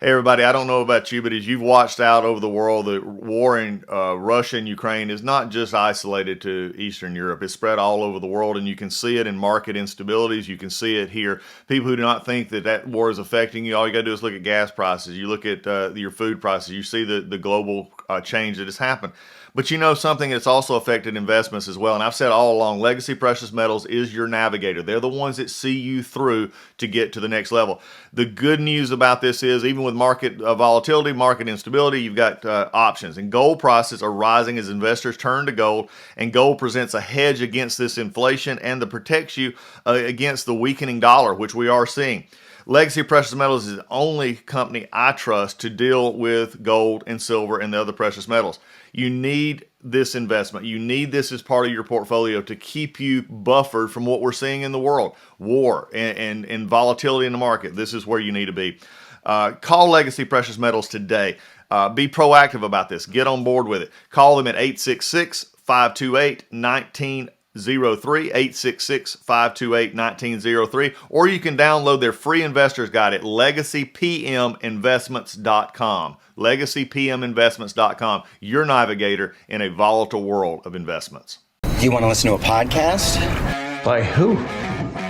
Hey everybody, I don't know about you, but as you've watched out over the world, the war in Russia and Ukraine is not just isolated to Eastern Europe. It's spread all over the world, and you can see it in market instabilities. You can see it here. People who do not think that that war is affecting you, all you got to do is look at gas prices. You look at your food prices. You see the global change that has happened. But you know something that's also affected investments as well. And I've said all along, legacy precious metals is your navigator. They're the ones that see you through to get to the next level. The good news about this is even with market volatility, market instability, you've got options. And gold prices are rising as investors turn to gold. And gold presents a hedge against this inflation and that protects you against the weakening dollar, which we are seeing. Legacy Precious Metals is the only company I trust to deal with gold and silver and the other precious metals. You need this investment. You need this as part of your portfolio to keep you buffered from what we're seeing in the world, war and volatility in the market. This is where you need to be. Call Legacy Precious Metals today. Be proactive about this. Get on board with it. Call them at 866-528-1903, 866-528-1903, or you can download their free investor's guide at legacypminvestments.com. legacypminvestments.com, your navigator in a volatile world of investments. Do you want to listen to a podcast? By who?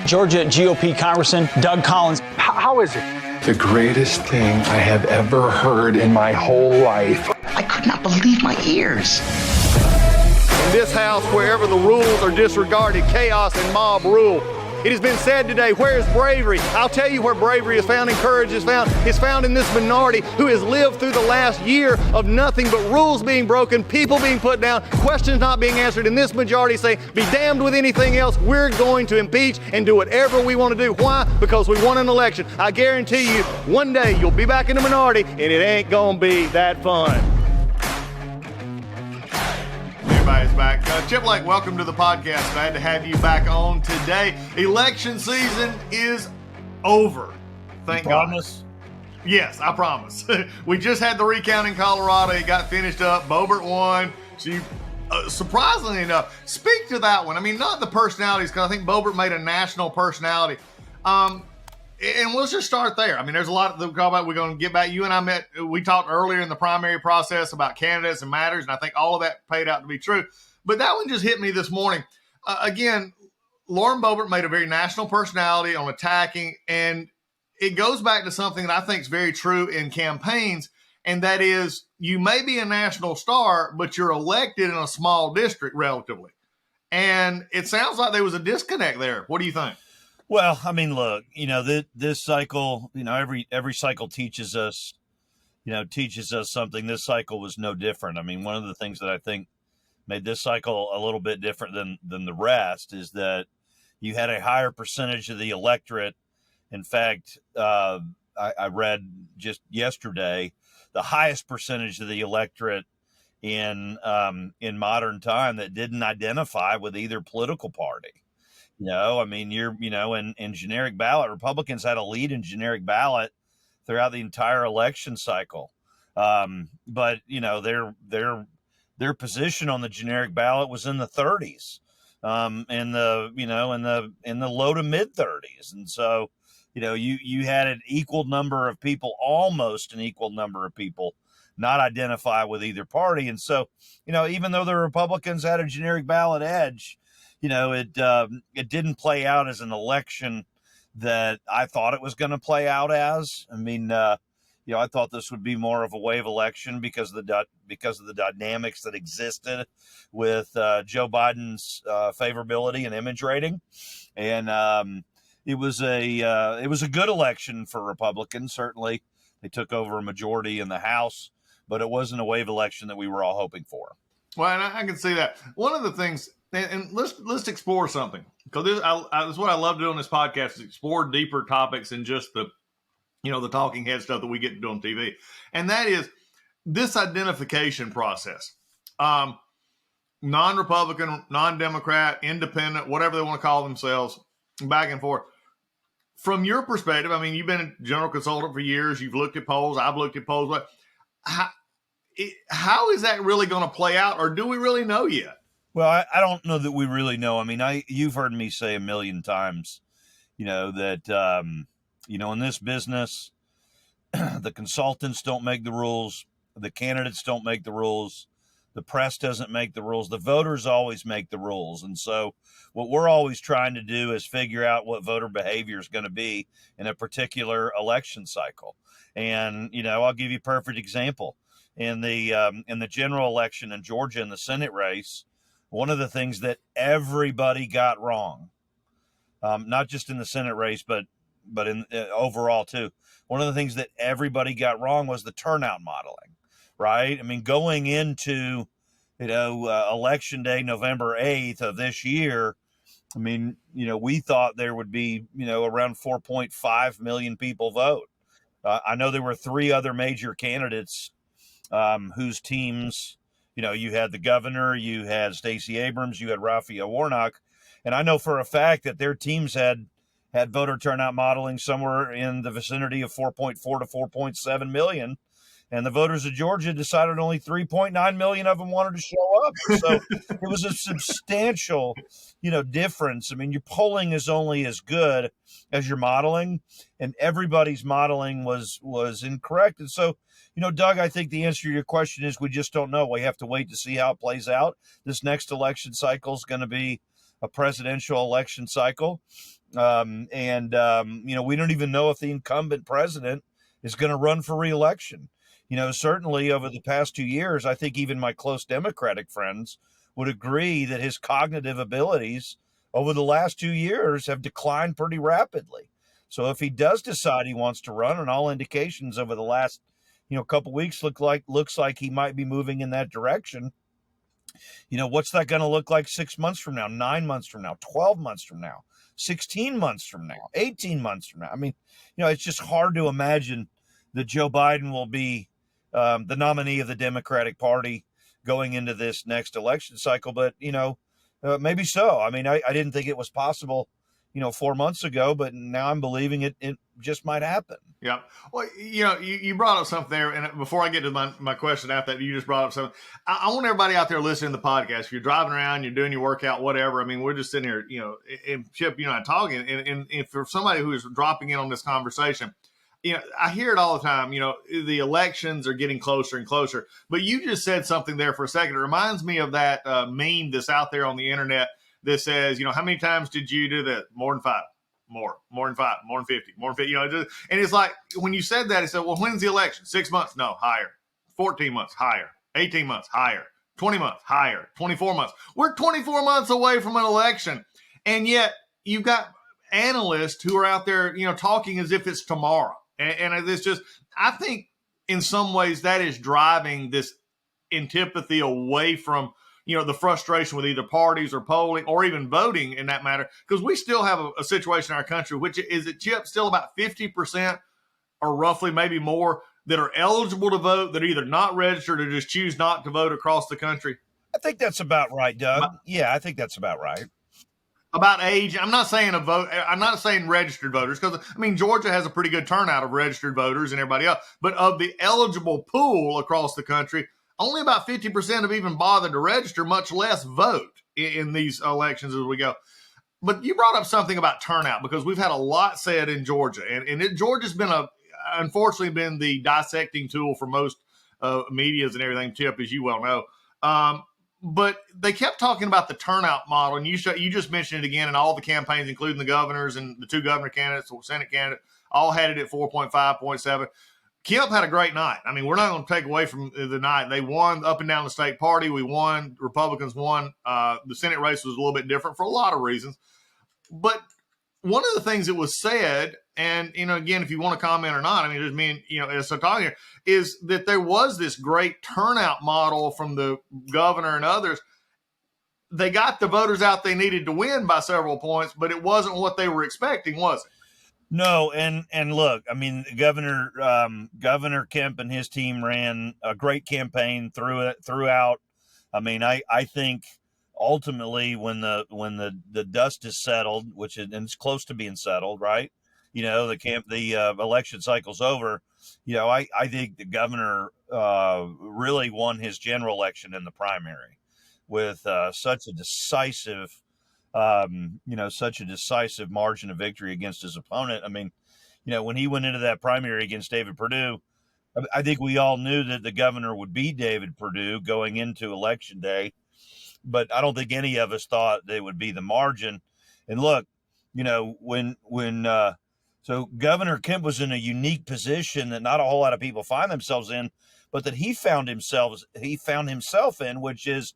Georgia GOP Congressman Doug Collins. How is it? The greatest thing I have ever heard in my whole life. I could not believe my ears. In this house, wherever the rules are disregarded, chaos and mob rule. It has been said today, where is bravery? I'll tell you where bravery is found and courage is found. It's found in this minority who has lived through the last year of nothing but rules being broken, people being put down, questions not being answered, and this majority say, be damned with anything else. We're going to impeach and do whatever we want to do. Why? Because we won an election. I guarantee you, one day you'll be back in the minority and it ain't gonna be that fun. Everybody's back. Chip Lake, welcome to the podcast. Glad to have you back on today. Election season is over. Thank God. Yes, I promise. We just had the recount in Colorado. It got finished up. Boebert won. She, surprisingly enough, speak to that one. I mean, not the personalities, because I think Boebert made a national personality. And let's just start there. I mean, there's a lot to talk about. We're going to get back. You and I we talked earlier in the primary process about candidates and matters, and I think all of that paid out to be true. But that one just hit me this morning. Again, Lauren Boebert made a very national personality on attacking, and it goes back to something that I think is very true in campaigns, and that is you may be a national star, but you're elected in a small district relatively. And it sounds like there was a disconnect there. What do you think? Well, I mean, look, this cycle, every cycle teaches us something. This cycle was no different. I mean, one of the things that I think made this cycle a little bit different than the rest is that you had a higher percentage of the electorate. In fact, I read just yesterday, the highest percentage of the electorate in modern time that didn't identify with either political party. I mean, in generic ballot, Republicans had a lead in generic ballot throughout the entire election cycle. But their position on the generic ballot was in the 30s, in the low to mid 30s. And so, you had an equal number of people, almost an equal number of people not identify with either party. And so, even though the Republicans had a generic ballot edge, it didn't play out as an election that I thought it was going to play out as. I mean, I thought this would be more of a wave election because of the dynamics that existed with Joe Biden's favorability and image rating, and it was a good election for Republicans. Certainly, they took over a majority in the House, but it wasn't a wave election that we were all hoping for. Well, and I can see that. One of the things. And let's explore something, because this is what I love to do on this podcast, is explore deeper topics than just the talking head stuff that we get to do on TV. And that is this identification process. Non-Republican, non-Democrat, independent, whatever they want to call themselves, back and forth. From your perspective, I mean, you've been a general consultant for years. You've looked at polls. I've looked at polls. But how is that really going to play out, or do we really know yet? Well, I don't know that we really know. I mean, you've heard me say a million times, that, in this business, The consultants don't make the rules. The candidates don't make the rules. The press doesn't make the rules. The voters always make the rules. And so what we're always trying to do is figure out what voter behavior is going to be in a particular election cycle. And, I'll give you a perfect example. In the general election in Georgia in the Senate race, one of the things that everybody got wrong, not just in the Senate race, but in overall too, one of the things that everybody got wrong was the turnout modeling, right? I mean, going into, election day, November 8th of this year, I mean, we thought there would be, around 4.5 million people vote. I know there were three other major candidates whose teams, you had the governor, you had Stacey Abrams, you had Raphael Warnock. And I know for a fact that their teams had voter turnout modeling somewhere in the vicinity of 4.4 to 4.7 million. And the voters of Georgia decided only 3.9 million of them wanted to show up. So it was a substantial, difference. I mean, your polling is only as good as your modeling, and everybody's modeling was incorrect. And so, Doug, I think the answer to your question is we just don't know. We have to wait to see how it plays out. This next election cycle is going to be a presidential election cycle. We don't even know if the incumbent president is going to run for reelection. Certainly over the past 2 years, I think even my close Democratic friends would agree that his cognitive abilities over the last 2 years have declined pretty rapidly. So if he does decide he wants to run, and all indications over the last, couple weeks looks like he might be moving in that direction, what's that going to look like 6 months from now, 9 months from now, 12 months from now, 16 months from now, 18 months from now? I mean, it's just hard to imagine that Joe Biden will be the nominee of the Democratic Party going into this next election cycle. But, maybe so. I mean, I didn't think it was possible, 4 months ago, but now I'm believing it just might happen. Yeah. Well, you brought up something there. And before I get to my question after that, you just brought up something. I want everybody out there listening to the podcast. If you're driving around, you're doing your workout, whatever. I mean, we're just sitting here, and Chip, and I talking. And for somebody who is dropping in on this conversation, I hear it all the time, the elections are getting closer and closer. But you just said something there for a second. It reminds me of that meme that's out there on the internet that says, how many times did you do that? More than 5. More than 5, more than 50, more than 50. And it's like when you said that, it said, well, when's the election? 6 months? No, higher. 14 months? Higher. 18 months? Higher. 20 months? Higher. 24 months? We're 24 months away from an election. And yet you've got analysts who are out there, talking as if it's tomorrow. And it's just, I think in some ways that is driving this antipathy away from, the frustration with either parties or polling or even voting in that matter. Because we still have a situation in our country, which is it, Chip, still about 50% or roughly maybe more that are eligible to vote that are either not registered or just choose not to vote across the country. I think that's about right, Doug. Yeah, I think that's about right. About age, I'm not saying a vote. I'm not saying registered voters because Georgia has a pretty good turnout of registered voters and everybody else. But of the eligible pool across the country, only about 50% have even bothered to register, much less vote in these elections as we go. But you brought up something about turnout because we've had a lot said in Georgia, and Georgia's been unfortunately been the dissecting tool for most medias and everything. Chip, as you well know. But they kept talking about the turnout model, and you just mentioned it again in all the campaigns, including the governors and the two governor candidates or Senate candidates, all had it at 4.5, 0.7. Kemp had a great night. I mean, we're not going to take away from the night. They won up and down the state party. We won. Republicans won. The Senate race was a little bit different for a lot of reasons. But one of the things that was said, and, again, if you want to comment or not, just me and, as I'm talking here, is that there was this great turnout model from the governor and others. They got the voters out they needed to win by several points, but it wasn't what they were expecting, was it? No, and look, Governor Kemp and his team ran a great campaign throughout. I think ultimately when the dust is settled, and it's close to being settled, right? The election cycle's over. I think the governor really won his general election in the primary with such a decisive margin of victory against his opponent. when he went into that primary against David Perdue, I think we all knew that the governor would beat David Perdue going into election day, but I don't think any of us thought they would be the margin. And look, so Governor Kemp was in a unique position that not a whole lot of people find themselves in, but that he found himself in, which is,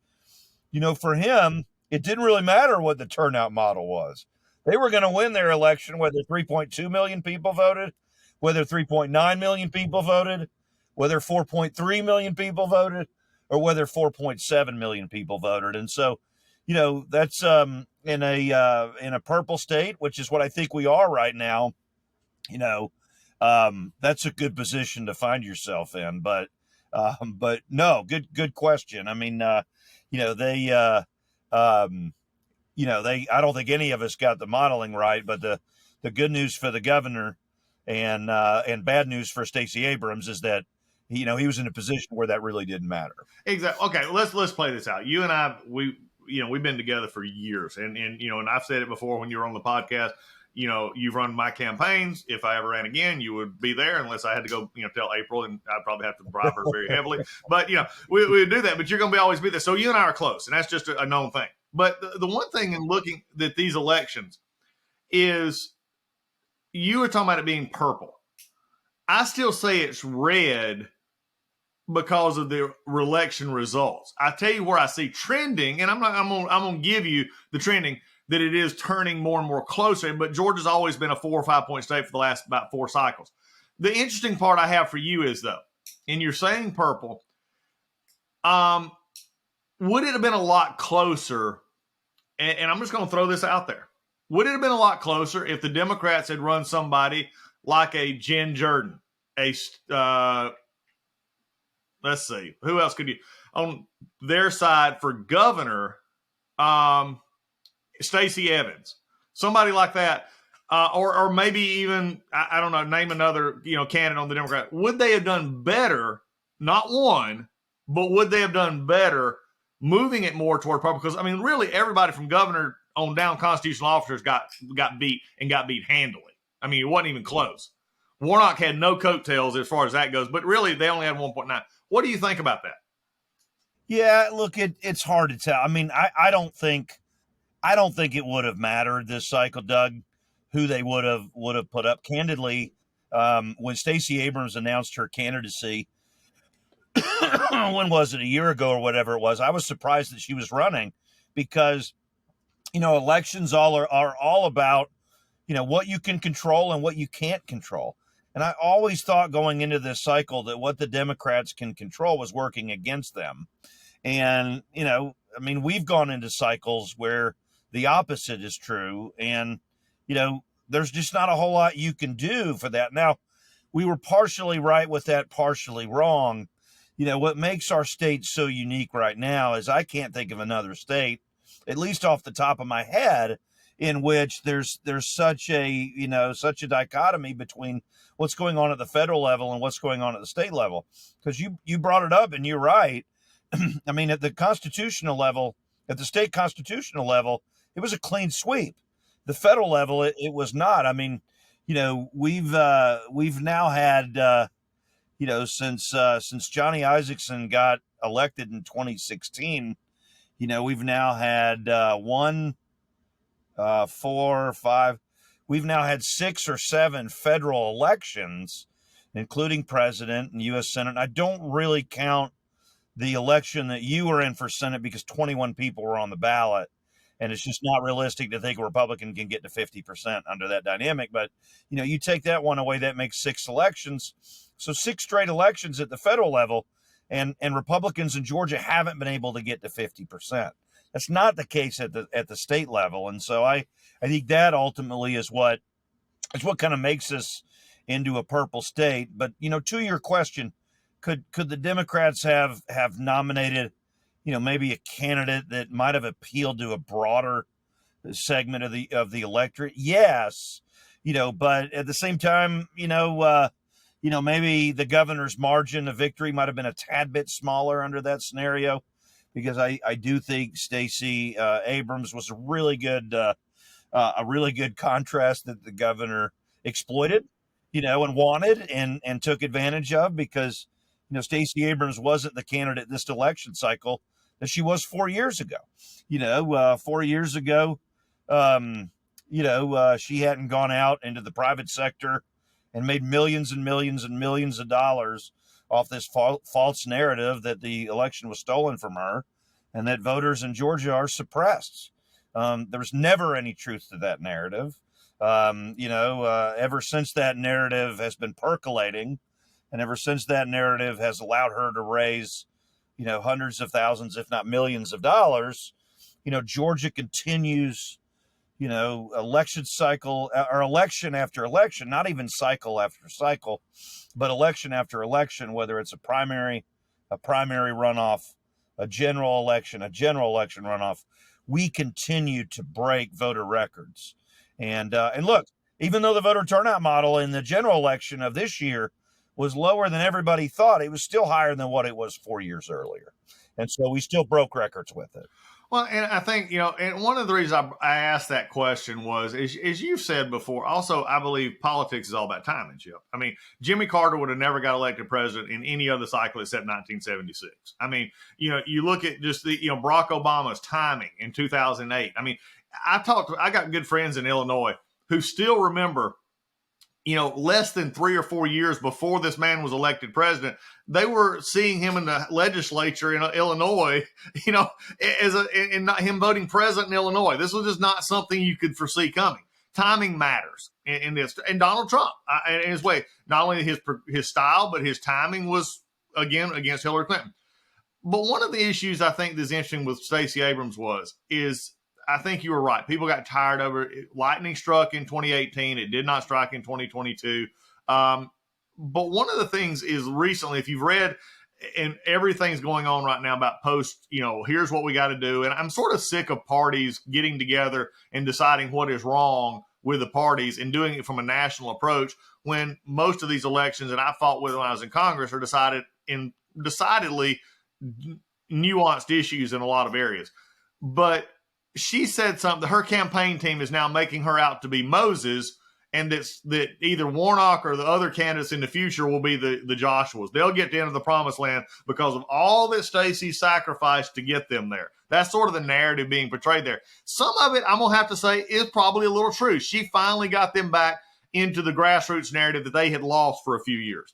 for him, it didn't really matter what the turnout model was. They were going to win their election, whether 3.2 million people voted, whether 3.9 million people voted, whether 4.3 million people voted, or whether 4.7 million people voted. And so, that's in a purple state, which is what I think we are right now. That's a good position to find yourself in. But no, good question. I mean, I don't think any of us got the modeling right, but the good news for the governor and bad news for Stacey Abrams is that, he was in a position where that really didn't matter. Exactly. Okay, let's play this out. You and I, we've been together for years, and I've said it before when you were on the podcast. You've run my campaigns. If I ever ran again, you would be there, unless I had to go, tell April, and I'd probably have to bribe her very heavily. But we would do that. But you're going to always be there. So you and I are close, and that's just a known thing. But the one thing in looking at these elections is, you were talking about it being purple. I still say it's red because of the election results. I tell you where I see trending, and I'm going to give you the trending, that it is turning more and more closer. But Georgia's always been a 4 or 5 point state for the last about 4 cycles. The interesting part I have for you is, though, and you're saying purple, would it have been a lot closer? And I'm just going to throw this out there. Would it have been a lot closer if the Democrats had run somebody like a Jen Jordan, let's see, who else could you on their side for governor? Stacey Evans, somebody like that, or maybe even, I don't know, name another candidate on the Democrat. Would they have done better? Not one, but would they have done better moving it more toward Republican? Because, I mean, really, everybody from governor on down constitutional officers got beat, and got beat handily. I mean, it wasn't even close. Warnock had no coattails as far as that goes, but really, they only had 1.9. What do you think about that? Yeah, look, it's hard to tell. I mean, I don't think it would have mattered this cycle, Doug, who they would have put up. Candidly, when Stacey Abrams announced her candidacy, when was it, a year ago or whatever it was, I was surprised that she was running, because, elections are all about, what you can control and what you can't control. And I always thought going into this cycle that what the Democrats can control was working against them. And, we've gone into cycles where the opposite is true. And, there's just not a whole lot you can do for that. Now, we were partially right with that, partially wrong. What makes our state so unique right now is I can't think of another state, at least off the top of my head, in which there's such a dichotomy between what's going on at the federal level and what's going on at the state level. Because you brought it up, and you're right. I mean, at the constitutional level, at the state constitutional level, it was a clean sweep. The federal level, it was not. I mean, we've now had, since Johnny Isakson got elected in 2016, we've now had 4, 5. We've now had 6 or 7 federal elections, including president and U.S. Senate. I don't really count the election that you were in for Senate, because 21 people were on the ballot, and it's just not realistic to think a Republican can get to 50% under that dynamic. But, you take that one away, that makes 6 elections. So 6 straight elections at the federal level, and Republicans in Georgia haven't been able to get to 50%. That's not the case at the state level. And so I think that ultimately is what kind of makes us into a purple state. But, to your question, could the Democrats have nominated, maybe a candidate that might have appealed to a broader segment of the electorate? Yes. But at the same time, maybe the governor's margin of victory might have been a tad bit smaller under that scenario, because I do think Stacey Abrams was a really good contrast that the governor exploited. and wanted and took advantage of, because, Stacey Abrams wasn't the candidate this election cycle that she was 4 years ago. 4 years ago, she hadn't gone out into the private sector and made millions and millions and millions of dollars off this false narrative that the election was stolen from her and that voters in Georgia are suppressed. There was never any truth to that narrative. Ever since that narrative has been percolating, and ever since that narrative has allowed her to raise, hundreds of thousands, if not millions of dollars, Georgia continues, election cycle or election after election, not even cycle after cycle, but election after election, whether it's a primary runoff, a general election runoff, we continue to break voter records. And look, even though the voter turnout model in the general election of this year was lower than everybody thought, it was still higher than what it was 4 years earlier. And so we still broke records with it. Well, and I think, and one of the reasons I asked that question was, as you've said before, also, I believe politics is all about timing, Chip. I mean, Jimmy Carter would have never got elected president in any other cycle except 1976. I mean, you look at just the, Barack Obama's timing in 2008. I mean, I got good friends in Illinois who still remember, less than 3 or 4 years before this man was elected president, they were seeing him in the legislature in Illinois, and not him voting president in Illinois. This was just not something you could foresee coming. Timing matters in this. And Donald Trump, in his way, not only his style, but his timing was, again, against Hillary Clinton. But one of the issues I think that's interesting with Stacey Abrams is I think you were right. People got tired of it. Lightning struck in 2018. It did not strike in 2022. But one of the things is recently, if you've read, and everything's going on right now about here's what we got to do. And I'm sort of sick of parties getting together and deciding what is wrong with the parties and doing it from a national approach, when most of these elections that I fought with when I was in Congress are decided in decidedly nuanced issues in a lot of areas. But she said something. Her campaign team is now making her out to be Moses, and that either Warnock or the other candidates in the future will be the Joshuas. They'll get to enter the promised land because of all that Stacey sacrificed to get them there. That's sort of the narrative being portrayed there. Some of it, I'm going to have to say, is probably a little true. She finally got them back into the grassroots narrative that they had lost for a few years.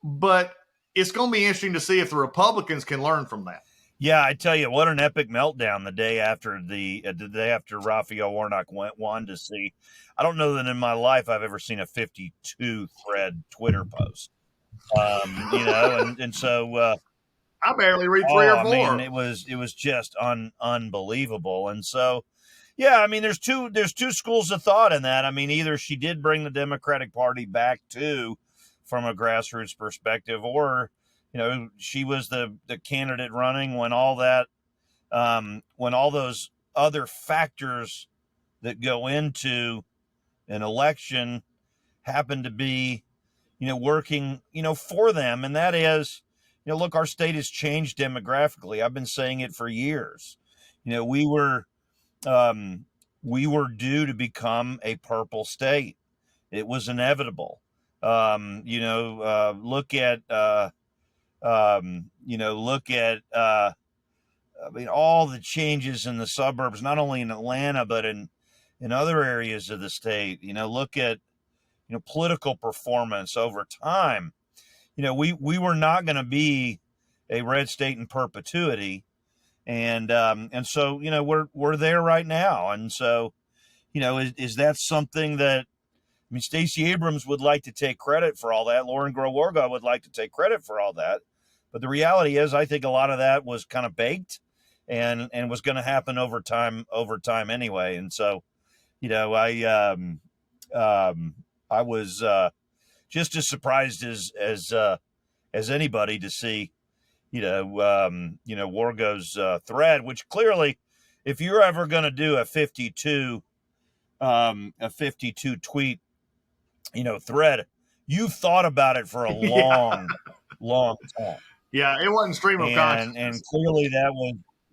But it's going to be interesting to see if the Republicans can learn from that. Yeah, I tell you, what an epic meltdown the day after Raphael Warnock won to see. I don't know that in my life I've ever seen a 52 thread Twitter post. And so I barely read 3 or 4. Man, it was just unbelievable. And so, yeah, I mean, there's two schools of thought in that. I mean, either she did bring the Democratic Party back from a grassroots perspective, or she was the candidate running when all those other factors that go into an election happen to be, working, for them. And that is, look, our state has changed demographically. I've been saying it for years. We were due to become a purple state. It was inevitable. Look at all the changes in the suburbs, not only in Atlanta, but in other areas of the state. Look at, political performance over time. We were not going to be a red state in perpetuity. And so, we're there right now. And so, is that something that, Stacey Abrams would like to take credit for all that. Lauren Groh-Wargo would like to take credit for all that. But the reality is, I think a lot of that was kind of baked and was going to happen over time anyway. And so, I was just as surprised as anybody to see, Wargo's thread, which clearly, if you're ever going to do a 52 tweet, thread, you've thought about it for a long time. Yeah, it wasn't stream of consciousness.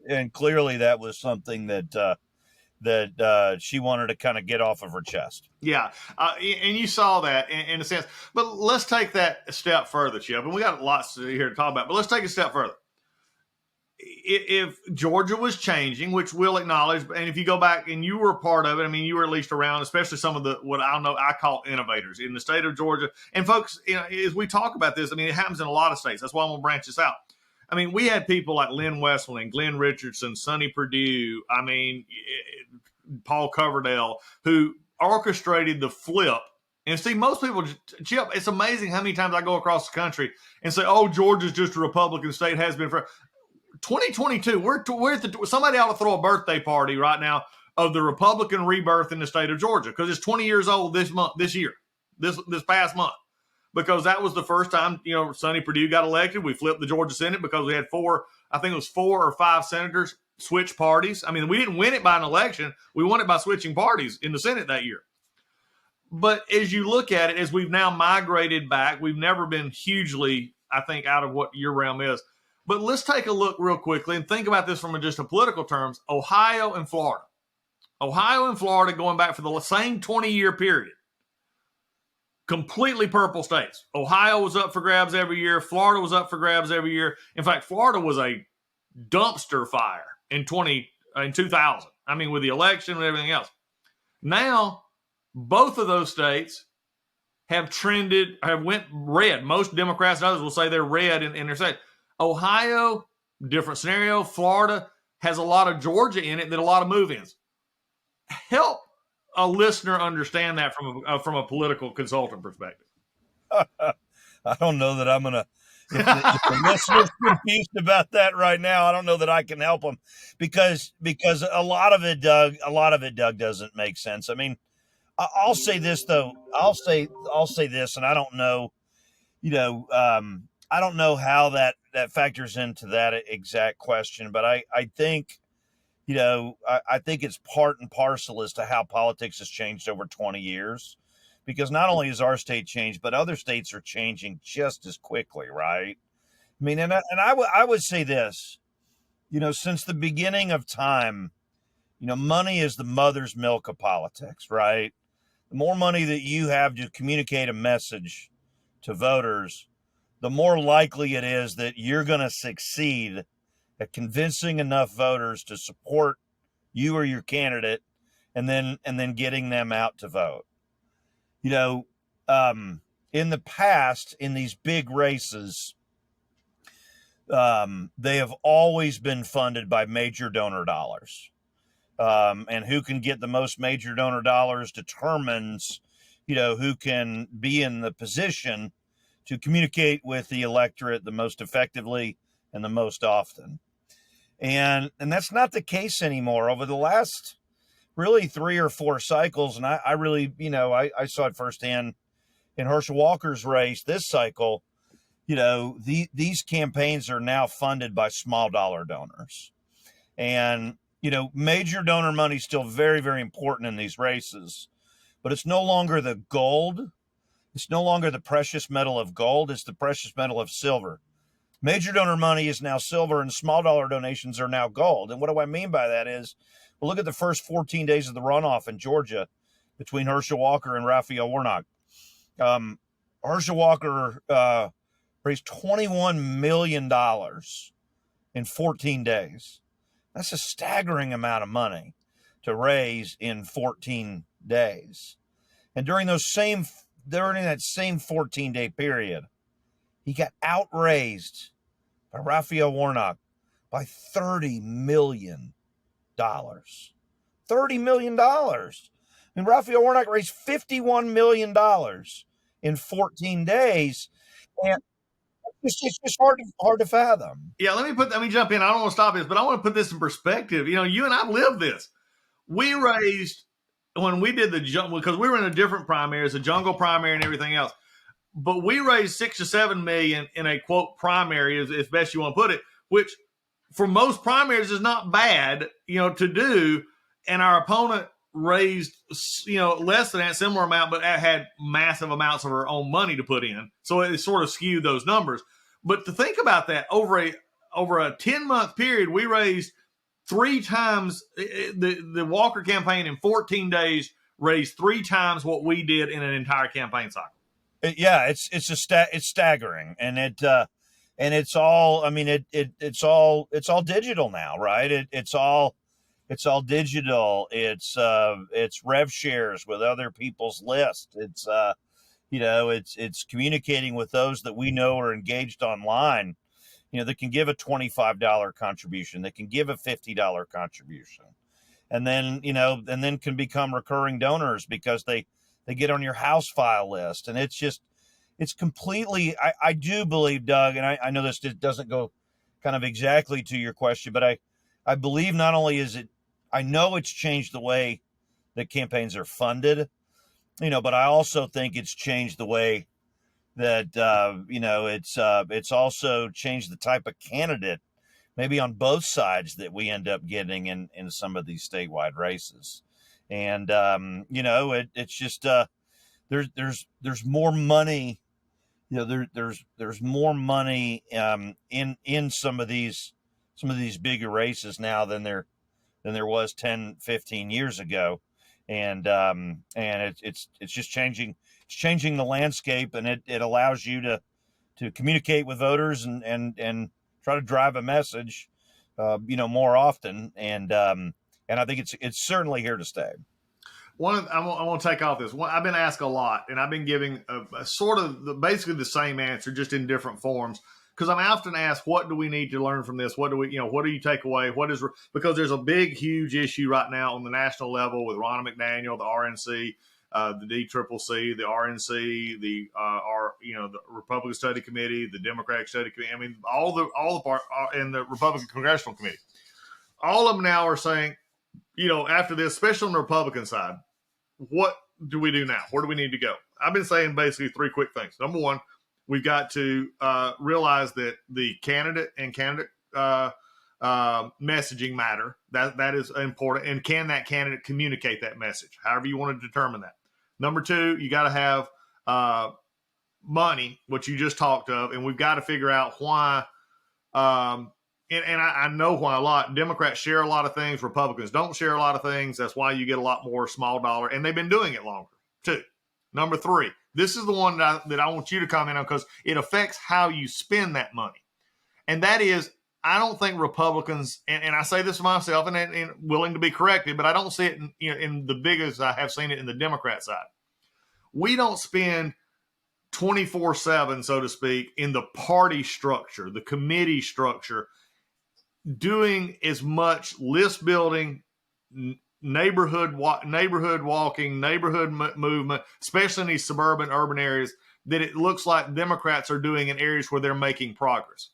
And clearly that was something that she wanted to kind of get off of her chest. Yeah, and you saw that in a sense. But let's take that a step further, Chip. And we got lots here to talk about, but let's take it a step further. If Georgia was changing, which we'll acknowledge, and if you go back and you were a part of it, I mean, you were at least around, especially some of the what I call innovators in the state of Georgia. And folks, as we talk about this, I mean, it happens in a lot of states. That's why I'm gonna branch this out. I mean, we had people like Lynn Westland, Glenn Richardson, Sonny Perdue. I mean, Paul Coverdale, who orchestrated the flip. And see, most people, Chip, it's amazing how many times I go across the country and say, "Oh, Georgia's just a Republican state, has been for." 2022, we're at somebody ought to throw a birthday party right now of the Republican rebirth in the state of Georgia, because it's 20 years old this past month, because that was the first time, Sonny Perdue got elected. We flipped the Georgia Senate because we had four or five senators switch parties. I mean, we didn't win it by an election. We won it by switching parties in the Senate that year. But as you look at it, as we've now migrated back, we've never been hugely, I think, out of what your realm is. But let's take a look real quickly and think about this from just a political terms. Ohio and Florida. Ohio and Florida going back for the same 20-year period. Completely purple states. Ohio was up for grabs every year. Florida was up for grabs every year. In fact, Florida was a dumpster fire in 2000. I mean, with the election and everything else. Now, both of those states have went red. Most Democrats and others will say they're red in their state. Ohio, different scenario. Florida has a lot of Georgia in it, that a lot of move-ins. Help a listener understand that from a political consultant perspective. I don't know that I'm going to, if the listener's confused about that right now, I don't know that I can help them, because a lot of it, Doug, doesn't make sense. I mean, I'll say this though. I'll say this, and I don't know, I don't know how that factors into that exact question, but I think, I think it's part and parcel as to how politics has changed over 20 years, because not only has our state changed, but other states are changing just as quickly, right? I mean, and I would say this, since the beginning of time, money is the mother's milk of politics, right? The more money that you have to communicate a message to voters, the more likely it is that you're going to succeed at convincing enough voters to support you or your candidate, and then getting them out to vote. In the past, in these big races, they have always been funded by major donor dollars. And who can get the most major donor dollars determines, who can be in the position to communicate with the electorate the most effectively and the most often. And that's not the case anymore. Over the last really 3 or 4 cycles, and I really, I saw it firsthand in Herschel Walker's race this cycle, these campaigns are now funded by small dollar donors. And, major donor money is still very, very important in these races, but it's no longer the gold. It's no longer the precious metal of gold. It's the precious metal of silver. Major donor money is now silver, and small dollar donations are now gold. And what do I mean by that is, well, look at the first 14 days of the runoff in Georgia between Herschel Walker and Raphael Warnock. Herschel Walker raised $21 million in 14 days. That's a staggering amount of money to raise in 14 days. And during that same 14-day period, he got outraised by Raphael Warnock by $30 million. $30 million. I mean, Raphael Warnock raised $51 million in 14 days. And it's just hard to fathom. Yeah, let me jump in. I don't want to stop this, but I want to put this in perspective. You and I lived this. We raised, when we did the jungle, because we were in a different primary, a jungle primary and everything else, but we raised $6 to $7 million in a quote primary, as best you want to put it, which for most primaries is not bad, to do. And our opponent raised, less than that, similar amount, but had massive amounts of her own money to put in. So it sort of skewed those numbers. But to think about that, over a 10-month period, we raised 3 times the Walker campaign in 14 days raised 3 times what we did in an entire campaign cycle. It's staggering, and it's all. I mean, it's all digital now, right? It's all digital. It's rev shares with other people's lists. It's it's communicating with those that we know are engaged online. That can give a $25 contribution, that can give a $50 contribution, and then can become recurring donors because they get on your house file list. And it's completely, I do believe, Doug, and I know this doesn't go kind of exactly to your question, but I believe not only I know it's changed the way that campaigns are funded, but I also think it's changed the way that, it's also changed the type of candidate, maybe on both sides, that we end up getting in some of these statewide races. And, it's just, there's more money, there's more money, in some of these bigger races now than there was 10, 15 years ago. And it's just changing the landscape, and it allows you to communicate with voters and try to drive a message, more often. And I think it's certainly here to stay. I want to take off this. I've been asked a lot, and I've been giving a sort of basically the same answer, just in different forms. Because I'm often asked, what do we need to learn from this? What do you take away? Because there's a big, huge issue right now on the national level with Ronna McDaniel, the RNC, the DCCC, the RNC, the Republican Study Committee, the Democratic Study Committee. I mean, all the part, and the Republican Congressional Committee. All of them now are saying, after this, especially on the Republican side, what do we do now? Where do we need to go? I've been saying basically 3 quick things. Number one, we've got to realize that the candidate messaging matter. That is important. And can that candidate communicate that message? However you want to determine that. Number 2, you got to have money, which you just talked of, and we've got to figure out why. And I know why a lot. Democrats share a lot of things. Republicans don't share a lot of things. That's why you get a lot more small dollar, and they've been doing it longer too. Number 3, this is the one that I want you to comment on because it affects how you spend that money. And that is, I don't think Republicans, and I say this to myself and willing to be corrected, but I don't see it in the big as I have seen it in the Democrat side. We don't spend 24/7, so to speak, in the party structure, the committee structure, doing as much list building, neighborhood walking, neighborhood movement, especially in these suburban, urban areas, that it looks like Democrats are doing in areas where they're making progress.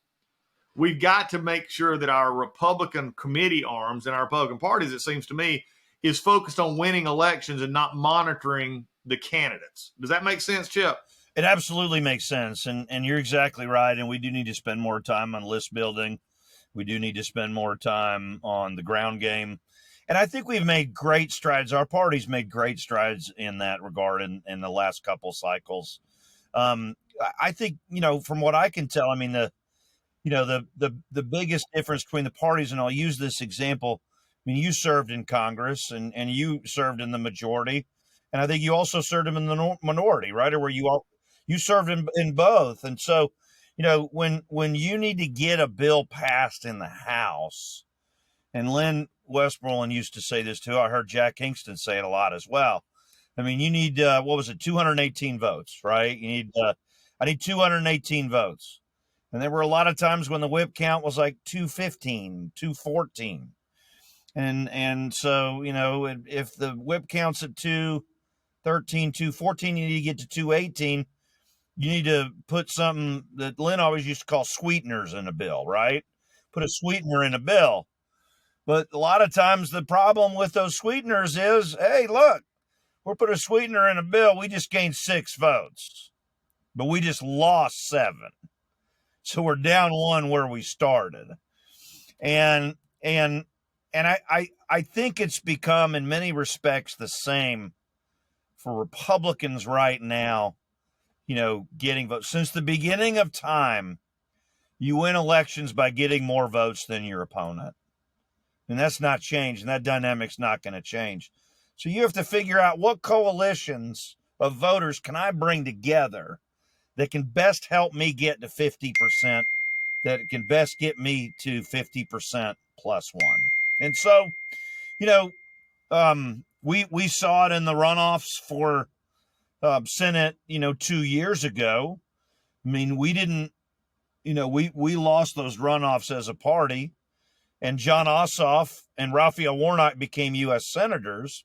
We've got to make sure that our Republican committee arms and our Republican parties, it seems to me, is focused on winning elections and not monitoring the candidates. Does that make sense, Chip? It absolutely makes sense. And you're exactly right. And we do need to spend more time on list building. We do need to spend more time on the ground game. And I think we've made great strides. Our party's made great strides in that regard in the last couple cycles. I think, from what I can tell, I mean, the biggest difference between the parties, and I'll use this example. I mean, you served in Congress and you served in the majority. And I think you also served in the minority, right? Or where you served in both. And so, when you need to get a bill passed in the House, and Lynn Westmoreland used to say this too. I heard Jack Kingston say it a lot as well. I mean, you need, 218 votes, right? I need 218 votes. And there were a lot of times when the whip count was like 215, 214. And so, if the whip counts at 213, 214, you need to get to 218. You need to put something that Lynn always used to call sweeteners in a bill, right? Put a sweetener in a bill. But a lot of times the problem with those sweeteners is, hey, look, we'll put a sweetener in a bill. We just gained 6 votes, but we just lost 7. So we're down 1 where we started. And I think it's become in many respects the same for Republicans right now, getting votes. Since the beginning of time, you win elections by getting more votes than your opponent. And that's not changed, and that dynamic's not going to change. So you have to figure out what coalitions of voters can I bring together that can best help me get to 50%, that can best get me to 50% plus one. And so, we saw it in the runoffs for Senate, 2 years ago. I mean, we didn't, we lost those runoffs as a party, and John Ossoff and Raphael Warnock became U.S. senators.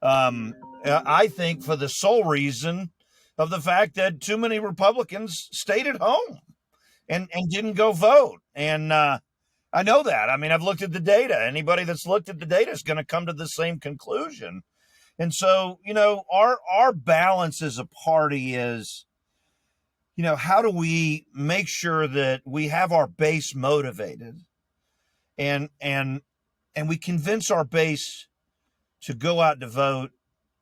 I think for the sole reason of the fact that too many Republicans stayed at home and didn't go vote. And I know that. I mean, I've looked at the data. Anybody that's looked at the data is going to come to the same conclusion. And so, our balance as a party is, how do we make sure that we have our base motivated and we convince our base to go out to vote,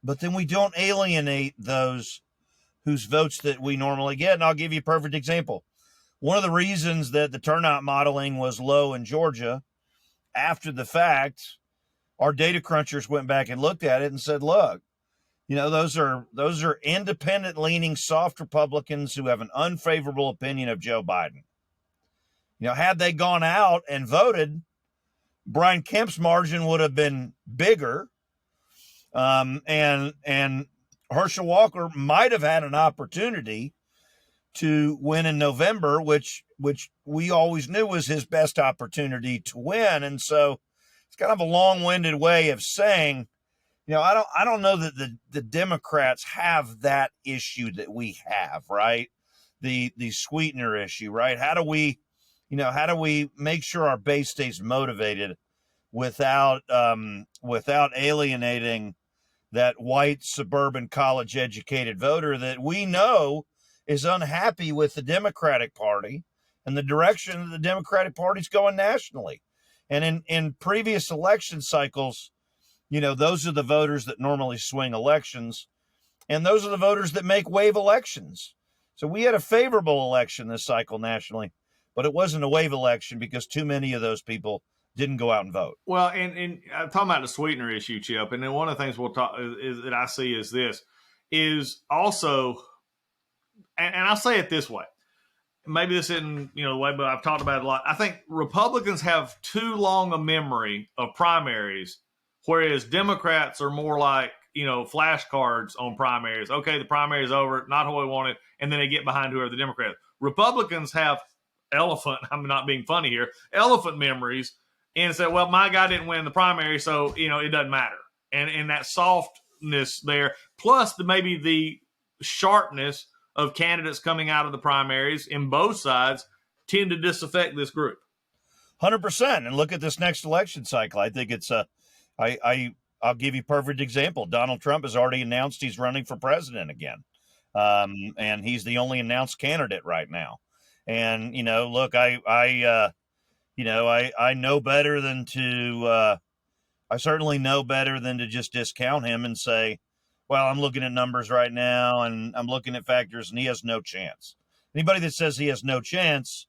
but then we don't alienate those whose votes that we normally get. And I'll give you a perfect example. One of the reasons that the turnout modeling was low in Georgia after the fact, our data crunchers went back and looked at it and said, look, those are independent leaning soft Republicans who have an unfavorable opinion of Joe Biden. Had they gone out and voted, Brian Kemp's margin would have been bigger. And Herschel Walker might have had an opportunity to win in November, which we always knew was his best opportunity to win. And so it's kind of a long-winded way of saying, I don't know that the Democrats have that issue that we have, right? The sweetener issue, right? How do we make sure our base stays motivated without alienating that white suburban college educated voter that we know is unhappy with the Democratic Party and the direction that the Democratic Party's going nationally. And in previous election cycles, those are the voters that normally swing elections, and those are the voters that make wave elections. So we had a favorable election this cycle nationally, but it wasn't a wave election because too many of those people didn't go out and vote. Well, and I'm talking about the sweetener issue, Chip, and then one of the things we'll talk is that I see is this is also, and I'll say it this way. Maybe this isn't the way, but I've talked about it a lot. I think Republicans have too long a memory of primaries, whereas Democrats are more like flashcards on primaries. Okay, the primary is over, not who we wanted, and then they get behind whoever the Democrats. Republicans have elephant. I'm not being funny here. Elephant memories. And say, well, my guy didn't win the primary, so, it doesn't matter. And that softness there, plus maybe the sharpness of candidates coming out of the primaries in both sides tend to disaffect this group. 100%. And look at this next election cycle. I think it's I'll give you a perfect example. Donald Trump has already announced he's running for president again. And he's the only announced candidate right now. And, look, I know better than to I certainly know better than to just discount him and say, well, I'm looking at numbers right now and I'm looking at factors and he has no chance. Anybody that says he has no chance,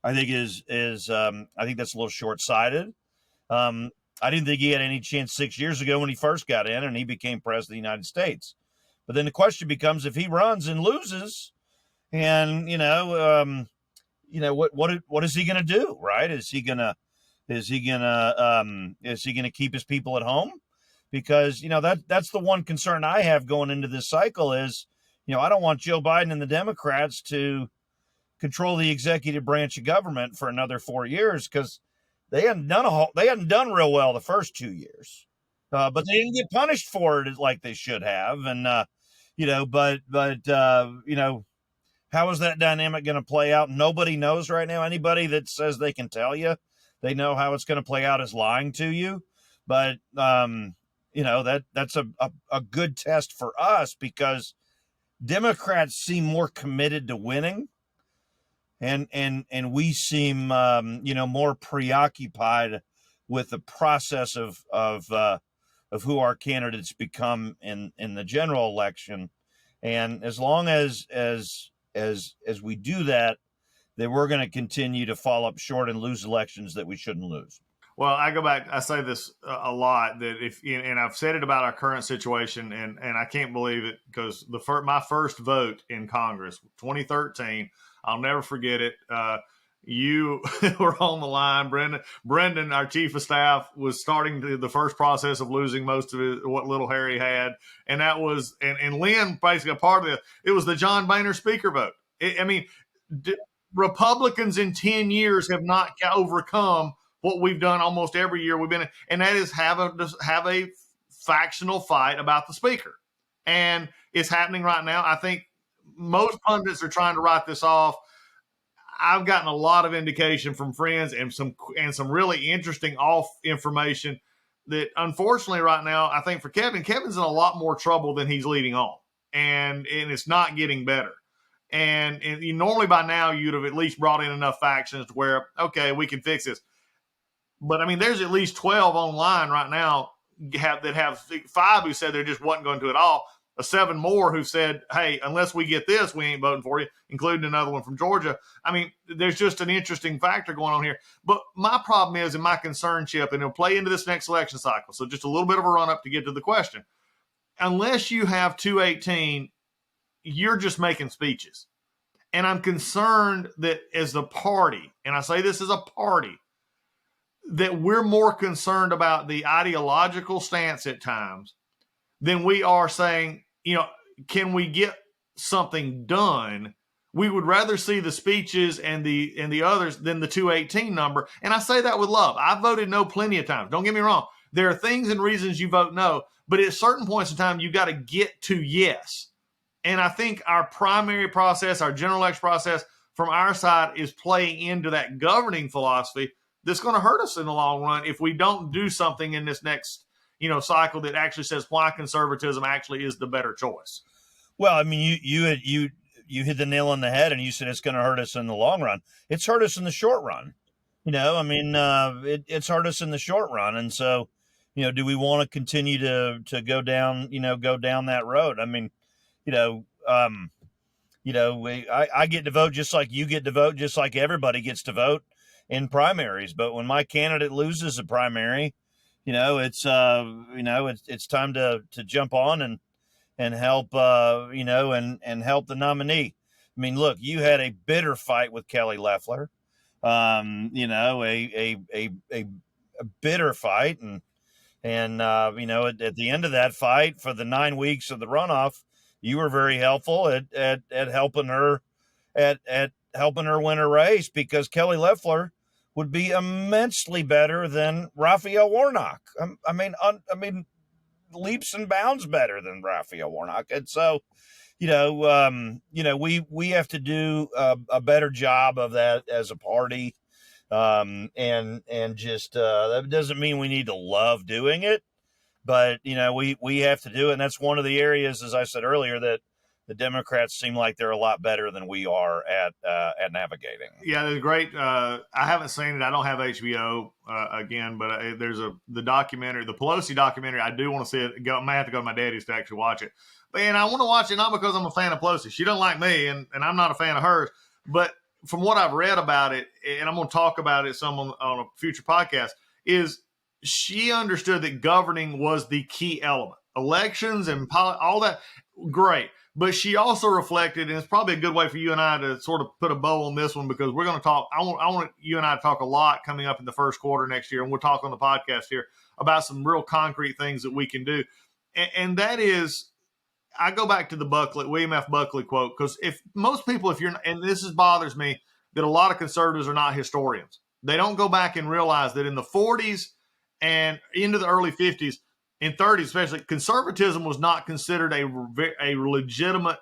I think I think that's a little short-sighted. I didn't think he had any chance 6 years ago when he first got in and he became president of the United States. But then the question becomes, if he runs and loses and, what is he going to do? Right? Is he going to keep his people at home? Because, that's the one concern I have going into this cycle is, I don't want Joe Biden and the Democrats to control the executive branch of government for another 4 years because they hadn't done real well the first 2 years. But they didn't get punished for it like they should have. And, how is that dynamic going to play out? Nobody knows right now. Anybody that says they can tell you they know how it's going to play out is lying to you. But, that's a good test for us because Democrats seem more committed to winning. And we seem, more preoccupied with the process of who our candidates become in the general election. And as long as we do that, then we're going to continue to fall up short and lose elections that we shouldn't lose. Well, I go back. I say this a lot that and I've said it about our current situation, and I can't believe it because my first vote in Congress, 2013, I'll never forget it. You were on the line, Brendan, our chief of staff, was starting the first process of losing most of what little hair he had, and that was and Lynn basically a part of it. It was the John Boehner speaker vote. Republicans in 10 years have not overcome what we've done almost every year we've been in, and that is have a factional fight about the speaker. And it's happening right now. I think most pundits are trying to write this off. I've gotten a lot of indication from friends and some really interesting off information that unfortunately right now, I think for Kevin's in a lot more trouble than he's leading on. And it's not getting better. And you normally by now you'd have at least brought in enough factions to where, okay, we can fix this. But I mean, there's at least 12 online right now that have 5 who said they just wasn't going to at all. 7 more who said, hey, unless we get this, we ain't voting for you, including another one from Georgia. I mean, there's just an interesting factor going on here. But my problem is, and my concern, Chip, and it'll play into this next election cycle. So just a little bit of a run up to get to the question. Unless you have 218, you're just making speeches. And I'm concerned that as the party, and I say this as a party, that we're more concerned about the ideological stance at times than we are saying, can we get something done? We would rather see the speeches and the others than the 218 number. And I say that with love. I voted no plenty of times. Don't get me wrong. There are things and reasons you vote no, but at certain points in time, you got to get to yes. And I think our primary process, our general election process from our side is playing into that governing philosophy that's going to hurt us in the long run if we don't do something in this next cycle that actually says why conservatism actually is the better choice. Well, I mean, you hit the nail on the head, and you said it's going to hurt us in the long run. It's hurt us in the short run. It's hurt us in the short run, and so do we want to continue to go down that road? I mean, I get to vote just like you get to vote, just like everybody gets to vote in primaries. But when my candidate loses a primary, it's time to jump on and help, and help the nominee. I mean, look, you had a bitter fight with Kelly Loeffler, a bitter fight. And at the end of that fight for the 9 weeks of the runoff, you were very helpful at helping her, at helping her win a race, because Kelly Loeffler would be immensely better than Raphael Warnock. I mean, leaps and bounds better than Raphael Warnock. And so, we have to do a better job of that as a party. And just that doesn't mean we need to love doing it, but we have to do it. And that's one of the areas, as I said earlier, that the Democrats seem like they're a lot better than we are at navigating. Yeah, it's great. I haven't seen it. I don't have HBO again, but there's the documentary, the Pelosi documentary. I do want to see it. I might have to go to my daddy's to actually watch it. And I want to watch it not because I'm a fan of Pelosi. She doesn't like me, and I'm not a fan of hers. But from what I've read about it, and I'm going to talk about it some on a future podcast, is she understood that governing was the key element. Elections and all that, great. But she also reflected, and it's probably a good way for you and I to sort of put a bow on this one, because we're going to talk. I want you and I to talk a lot coming up in the first quarter next year, and we'll talk on the podcast here about some real concrete things that we can do. And that is, I go back to the William F. Buckley quote, because if you're, and this bothers me, that a lot of conservatives are not historians. They don't go back and realize that in the 40s and into the early 50s, in 30s especially, conservatism was not considered a legitimate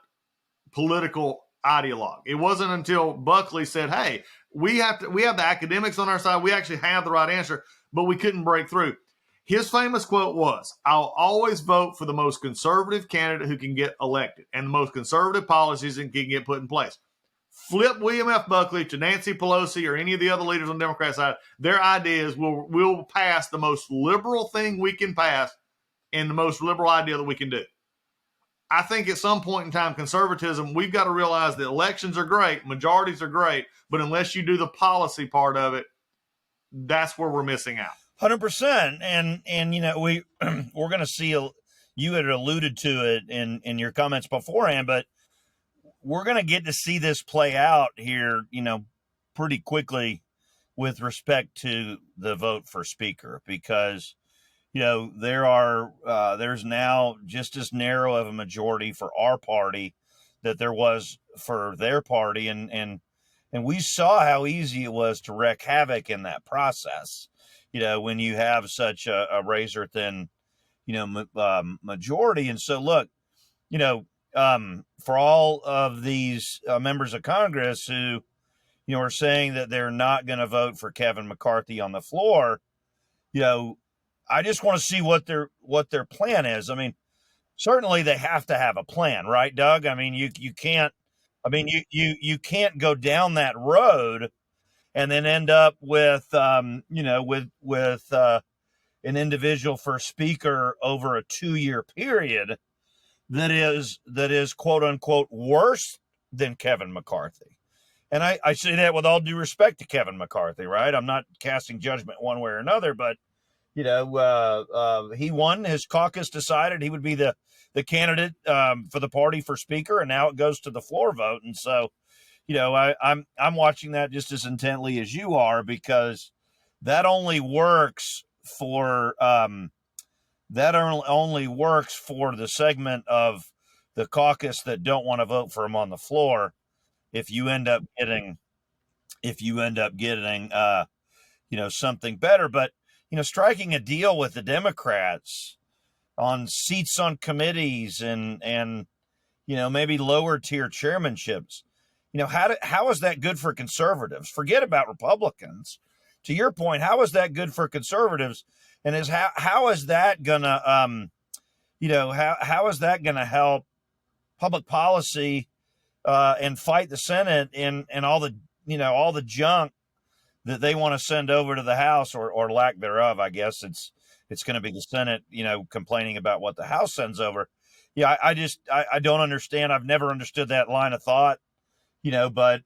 political ideologue. It wasn't until Buckley said, hey, we have the academics on our side. We actually have the right answer, but we couldn't break through. His famous quote was, I'll always vote for the most conservative candidate who can get elected and the most conservative policies that can get put in place. Flip William F. Buckley to Nancy Pelosi or any of the other leaders on the Democrat side, their ideas will pass the most liberal thing we can pass and the most liberal idea that we can do. I think at some point in time, conservatism, we've got to realize that elections are great, majorities are great, but unless you do the policy part of it, that's where we're missing out. 100%. And you know, we're going to see, you had alluded to it in your comments beforehand, but we're going to get to see this play out here, you know, pretty quickly with respect to the vote for speaker, because, you know, there's now just as narrow of a majority for our party that there was for their party. And we saw how easy it was to wreak havoc in that process. You know, when you have such a razor thin, you know, majority. And so, look, you know, for all of these members of Congress who, you know, are saying that they're not going to vote for Kevin McCarthy on the floor, you know, I just want to see what their plan is. I mean, certainly they have to have a plan, right, Doug? I mean, you can't. I mean, you can't go down that road and then end up with you know, with an individual for speaker over a 2-year period that is quote unquote worse than Kevin McCarthy. And I say that with all due respect to Kevin McCarthy, right? I'm not casting judgment one way or another, but you know, he won. His caucus decided he would be the candidate for the party for speaker, and now it goes to the floor vote. And so, you know, I'm watching that just as intently as you are, because that only works for only works for the segment of the caucus that don't want to vote for him on the floor. If you end up getting you know, something better. But, you know, striking a deal with the Democrats on seats on committees and you know, maybe lower tier chairmanships, you know, how is that good for conservatives? Forget about Republicans. To your point, how is that good for conservatives? And how is that gonna you know, how is that gonna help public policy and fight the Senate and all the, you know, all the junk that they want to send over to the House, or lack thereof? I guess it's going to be the Senate, you know, complaining about what the House sends over. Yeah, I don't understand. I've never understood that line of thought, you know, but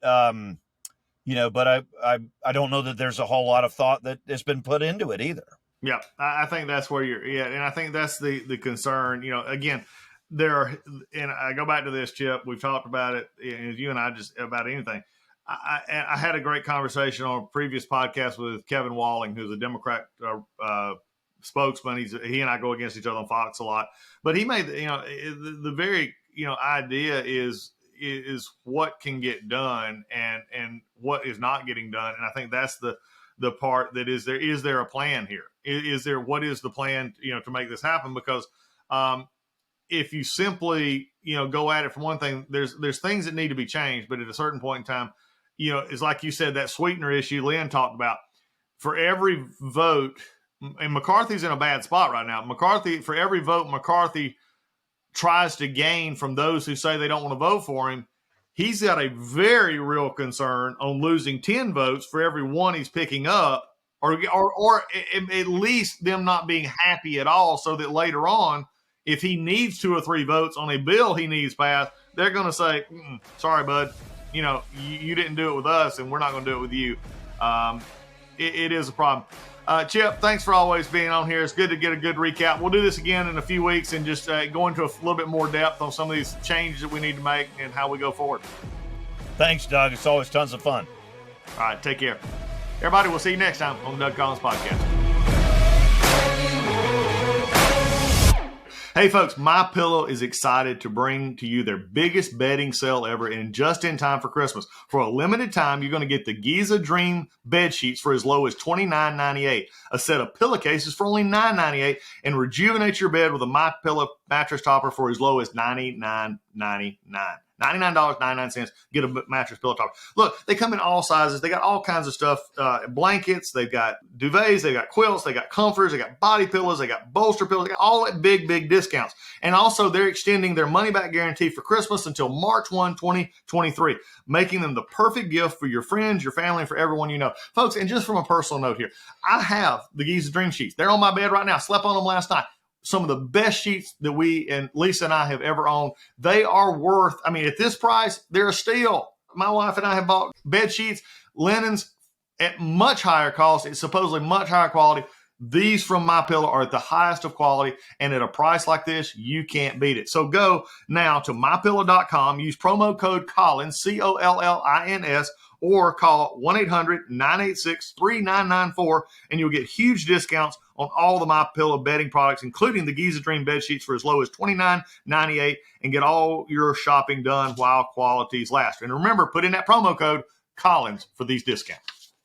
you know, but I don't know that there's a whole lot of thought that has been put into it either. Yeah, I think that's where and I think that's the concern. You know, again, and I go back to this, Chip. We've talked about it, and you and I, just about anything. I had a great conversation on a previous podcast with Kevin Walling, who's a Democrat spokesman. He and I go against each other on Fox a lot, but he made, you know, the very, you know, idea is what can get done and what is not getting done. And I think that's the part that is there a plan here? What is the plan, you know, to make this happen? Because if you simply, you know, go at it from one thing, there's things that need to be changed, but at a certain point in time, you know, it's like you said, that sweetener issue Lynn talked about. For every vote, and McCarthy's in a bad spot right now. For every vote McCarthy tries to gain from those who say they don't want to vote for him, he's got a very real concern on losing 10 votes for every one he's picking up, or at least them not being happy at all, so that later on, if he needs 2 or 3 votes on a bill he needs passed, they're going to say, sorry, bud, you know, you didn't do it with us, and we're not going to do it with you. It is a problem. Chip, thanks for always being on here. It's good to get a good recap. We'll do this again in a few weeks and just go into a little bit more depth on some of these changes that we need to make and how we go forward. Thanks, Doug. It's always tons of fun. All right, take care. Everybody, we'll see you next time on the Doug Collins Podcast. Hey folks, MyPillow is excited to bring to you their biggest bedding sale ever, and just in time for Christmas. For a limited time, you're going to get the Giza Dream bed sheets for as low as $29.98, a set of pillowcases for only $9.98, and rejuvenate your bed with a MyPillow mattress topper for as low as $99.99. $99.99. Get a mattress pillow topper. Look, they come in all sizes. They got all kinds of stuff. Blankets. They've got duvets. They've got quilts. They got comforters. They got body pillows. They got bolster pillows. They got all that big discounts. And also, they're extending their money-back guarantee for Christmas until March 1, 2023, making them the perfect gift for your friends, your family, and for everyone you know. Folks, and just from a personal note here, I have the Giza Dream Sheets. They're on my bed right now. Slept on them last night. Some of the best sheets that we and Lisa and I have ever owned. They are worth, I mean, at this price, they're a steal. My wife and I have bought bed sheets, linens at much higher cost. It's supposedly much higher quality. These from MyPillow are at the highest of quality, and at a price like this, you can't beat it. So go now to MyPillow.com, use promo code Collins, Collins, or call 1-800-986-3994, and you'll get huge discounts on all the MyPillow bedding products, including the Giza Dream bed sheets for as low as $29.98, and get all your shopping done while qualities last. And remember, put in that promo code Collins for these discounts.